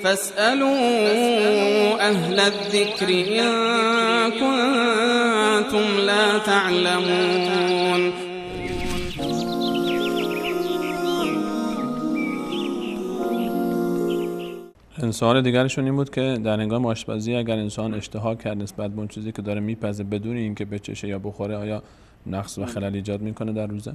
فاسألوا أهل الذكر إن كنتم لا تعلمون. سوال دیگرشون این بود که در هنگام آشپزی اگر انسان اشتها کرد نسبت به اون چیزی که داره میپزه بدون اینکه بچشه یا بخوره، آیا نقص و خلل ایجاد میکنه در روزه؟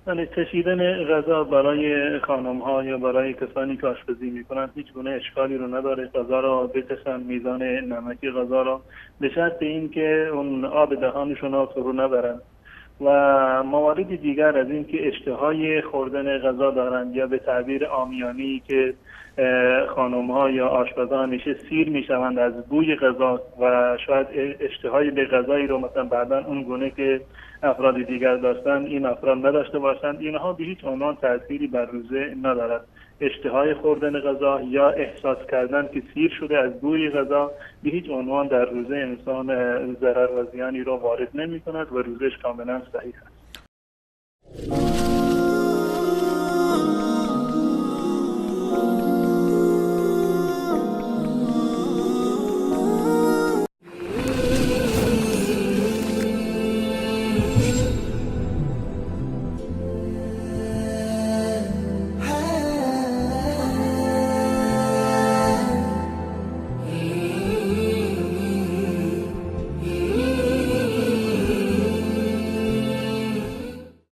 بله، چشیدن غذا برای خانم‌ها یا برای کسانی که آشپزی میکنن هیچ گونه اشکالی رو نداره. غذا را بچشن، میزان نمکی غذا را به شرط اینکه اون آب دهانشون رو فرو نبرن. و موارد دیگر از این که اشتهای خوردن غذا دارند یا به تعبیر عامیانی که خانم‌ها یا آشپزان همیشه سیر میشوند از بوی غذا و شاید اشتهای به غذایی رو مثلا بعداً اون گونه که افراد دیگر داشتن این افراد نداشته باشند، اینها به هیچ عنوان تأثیری بر روزه ندارد. اشتهای خوردن غذا یا احساس کردن که سیر شده از بوی غذا به هیچ عنوان در روزه انسان ضرر و زیانی را وارد نمی کند و روزش کاملا صحیح است.